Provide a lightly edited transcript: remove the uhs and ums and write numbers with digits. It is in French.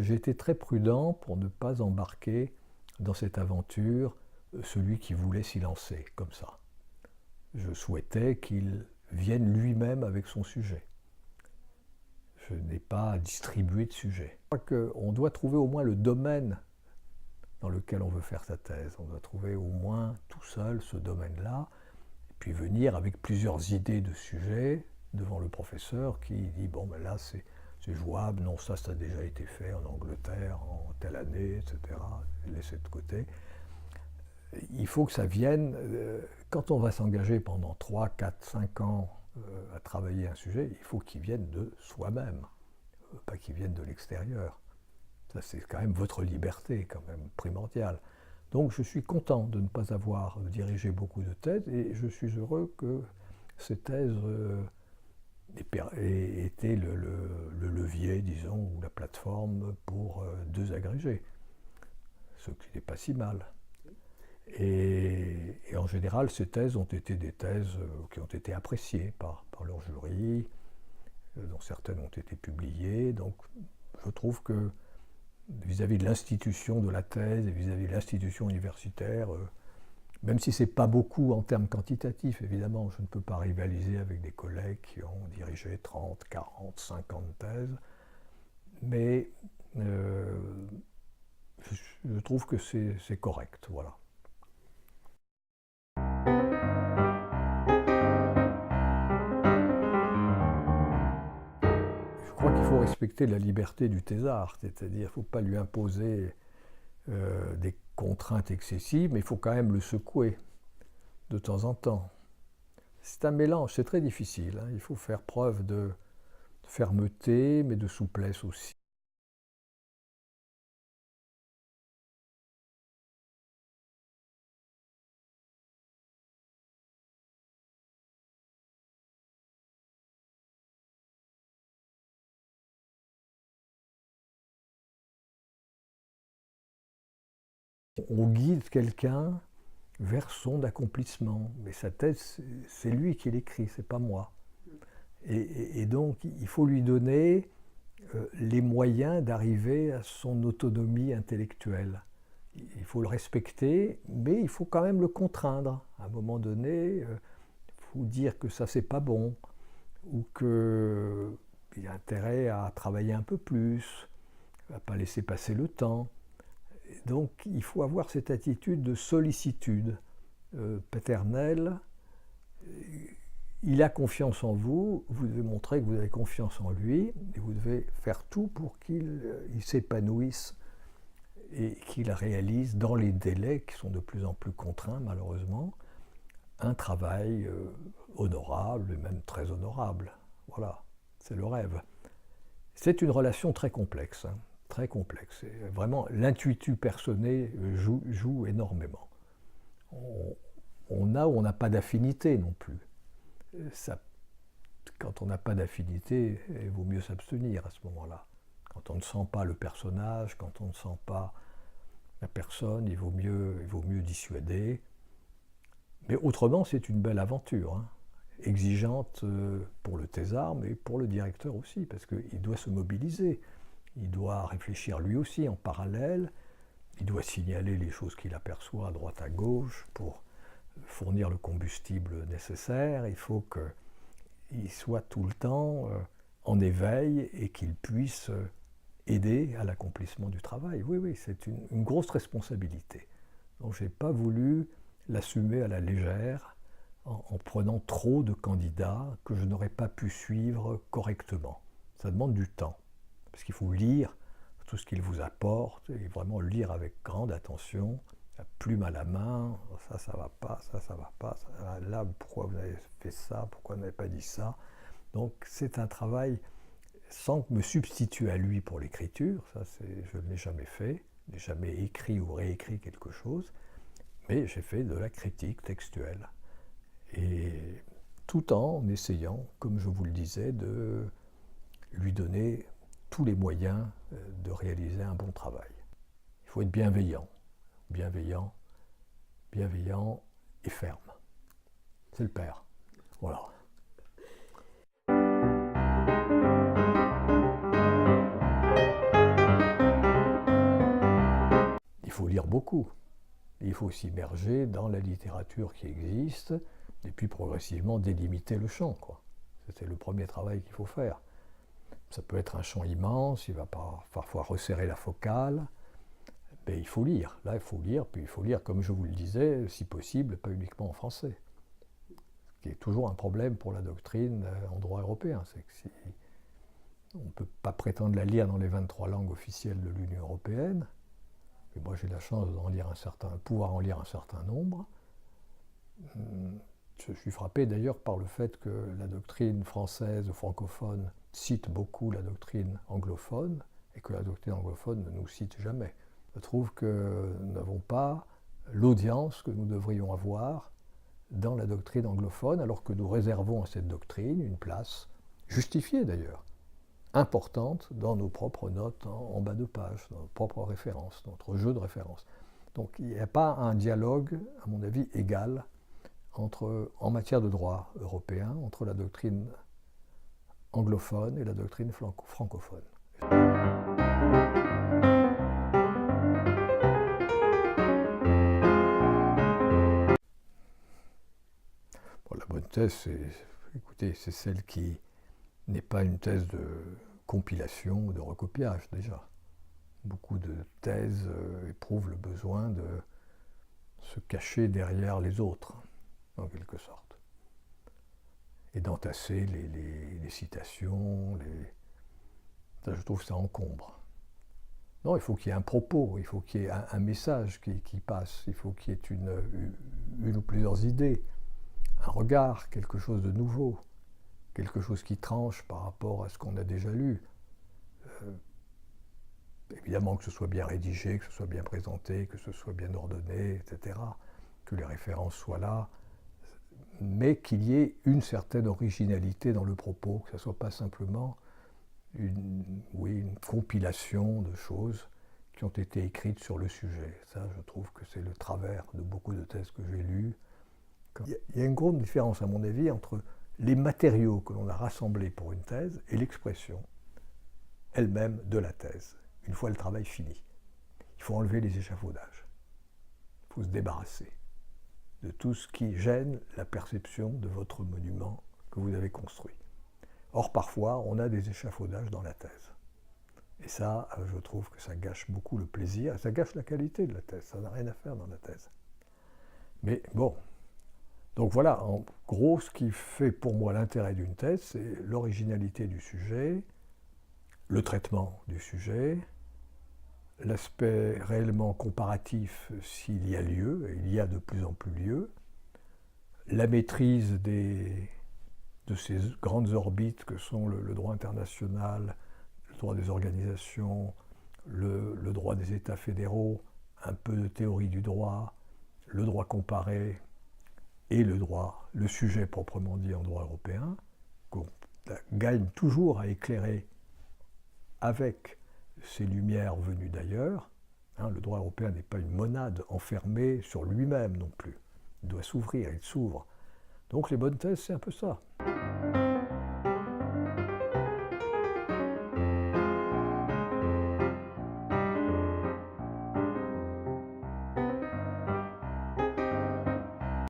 j'ai été très prudent pour ne pas embarquer dans cette aventure celui qui voulait s'y lancer comme ça. Je souhaitais qu'il vienne lui-même avec son sujet. Je n'ai pas distribué de sujet. Je crois qu'on doit trouver au moins le domaine dans lequel on veut faire sa thèse. On doit trouver au moins tout seul ce domaine-là, et puis venir avec plusieurs idées de sujets devant le professeur qui dit « bon, ben là, c'est jouable, non, ça a déjà été fait en Angleterre, en telle année, etc. » Laissez de côté. Il faut que ça vienne, quand on va s'engager pendant 3, 4, 5 ans à travailler un sujet, il faut qu'il vienne de soi-même, pas qu'il vienne de l'extérieur. Ça, c'est quand même votre liberté, quand même, primordiale. Donc, je suis content de ne pas avoir dirigé beaucoup de thèses et je suis heureux que ces thèses aient été le levier, disons, ou la plateforme pour 2 agrégés, ce qui n'est pas si mal. Et en général, ces thèses ont été des thèses qui ont été appréciées par leur jury, dont certaines ont été publiées. Donc, je trouve que vis-à-vis de l'institution de la thèse et vis-à-vis de l'institution universitaire, même si ce n'est pas beaucoup en termes quantitatifs, évidemment, je ne peux pas rivaliser avec des collègues qui ont dirigé 30, 40, 50 thèses, mais je trouve que c'est correct, voilà. Je crois qu'il faut respecter la liberté du thésard, c'est-à-dire qu'il ne faut pas lui imposer des contraintes excessives, mais il faut quand même le secouer de temps en temps. C'est un mélange, c'est très difficile, hein. Il faut faire preuve de fermeté, mais de souplesse aussi. On guide quelqu'un vers son accomplissement, mais sa thèse, c'est lui qui l'écrit, c'est pas moi. Et donc, il faut lui donner les moyens d'arriver à son autonomie intellectuelle. Il faut le respecter, mais il faut quand même le contraindre. À un moment donné, il faut dire que ça, c'est pas bon, ou qu'il y a intérêt à travailler un peu plus, à ne pas laisser passer le temps. Donc, il faut avoir cette attitude de sollicitude paternelle. Il a confiance en vous, vous devez montrer que vous avez confiance en lui, et vous devez faire tout pour qu'il s'épanouisse et qu'il réalise dans les délais qui sont de plus en plus contraints, malheureusement, un travail honorable, et même très honorable. Voilà, c'est le rêve. C'est une relation très complexe, hein, très complexe. Et vraiment, l'intuitu personné joue énormément. On a ou on n'a pas d'affinité non plus. Ça, quand on n'a pas d'affinité, il vaut mieux s'abstenir à ce moment-là. Quand on ne sent pas le personnage, quand on ne sent pas la personne, il vaut mieux dissuader. Mais autrement, c'est une belle aventure, hein, exigeante pour le thésard, mais pour le directeur aussi, parce qu'il doit se mobiliser. Il doit réfléchir lui aussi en parallèle. Il doit signaler les choses qu'il aperçoit à droite à gauche pour fournir le combustible nécessaire. Il faut qu'il soit tout le temps en éveil et qu'il puisse aider à l'accomplissement du travail. Oui, oui, c'est une grosse responsabilité. Donc je n'ai pas voulu l'assumer à la légère en prenant trop de candidats que je n'aurais pas pu suivre correctement. Ça demande du temps, parce qu'il faut lire tout ce qu'il vous apporte et vraiment lire avec grande attention, la plume à la main, ça va pas, ça va pas, là, pourquoi vous avez fait ça, pourquoi vous n'avez pas dit ça. Donc c'est un travail sans me substituer à lui pour l'écriture, ça je ne l'ai jamais fait, je n'ai jamais écrit ou réécrit quelque chose, mais j'ai fait de la critique textuelle. Et tout en essayant, comme je vous le disais, de lui donner tous les moyens de réaliser un bon travail. Il faut être bienveillant, bienveillant, bienveillant et ferme. C'est le père. Voilà. lire beaucoup. Il faut s'immerger dans la littérature qui existe, et puis progressivement délimiter le champ, quoi. C'est le premier travail qu'il faut faire. Ça peut être un champ immense, il va parfois resserrer la focale, mais il faut lire. Là, il faut lire, puis il faut lire, comme je vous le disais, si possible, pas uniquement en français. Ce qui est toujours un problème pour la doctrine en droit européen. C'est que si on ne peut pas prétendre la lire dans les 23 langues officielles de l'Union européenne, et moi j'ai la chance de pouvoir en lire un certain nombre. Je suis frappé d'ailleurs par le fait que la doctrine française francophone cite beaucoup la doctrine anglophone et que la doctrine anglophone ne nous cite jamais. Je trouve que nous n'avons pas l'audience que nous devrions avoir dans la doctrine anglophone, alors que nous réservons à cette doctrine une place, justifiée d'ailleurs, importante dans nos propres notes en bas de page, dans nos propres références, notre jeu de références. Donc il n'y a pas un dialogue, à mon avis, égal en matière de droit européen entre la doctrine anglophone et la doctrine francophone. Bon, la bonne thèse, c'est celle qui n'est pas une thèse de compilation ou de recopiage déjà. Beaucoup de thèses éprouvent le besoin de se cacher derrière les autres, en quelque sorte, et d'entasser les citations, ça, je trouve que ça encombre. Non, il faut qu'il y ait un propos, il faut qu'il y ait un message qui passe, il faut qu'il y ait une ou plusieurs idées, un regard, quelque chose de nouveau, quelque chose qui tranche par rapport à ce qu'on a déjà lu. Évidemment que ce soit bien rédigé, que ce soit bien présenté, que ce soit bien ordonné, etc., que les références soient là, mais qu'il y ait une certaine originalité dans le propos, que ce ne soit pas simplement une compilation de choses qui ont été écrites sur le sujet. Ça, je trouve que c'est le travers de beaucoup de thèses que j'ai lues. Il y a une grande différence, à mon avis, entre les matériaux que l'on a rassemblés pour une thèse et l'expression elle-même de la thèse, une fois le travail fini. Il faut enlever les échafaudages. Il faut se débarrasser de tout ce qui gêne la perception de votre monument que vous avez construit. Or, parfois, on a des échafaudages dans la thèse. Et ça, je trouve que ça gâche beaucoup le plaisir, et ça gâche la qualité de la thèse. Ça n'a rien à faire dans la thèse. Mais bon. Donc voilà, en gros, ce qui fait pour moi l'intérêt d'une thèse, c'est l'originalité du sujet, le traitement du sujet, l'aspect réellement comparatif s'il y a lieu, et il y a de plus en plus lieu, la maîtrise de ces grandes orbites que sont le droit international, le droit des organisations, le droit des États fédéraux, un peu de théorie du droit, le droit comparé et le sujet proprement dit en droit européen, qu'on gagne toujours à éclairer avec ces lumières venues d'ailleurs. Le droit européen n'est pas une monade enfermée sur lui-même non plus. Il doit s'ouvrir, il s'ouvre. Donc les bonnes thèses, c'est un peu ça.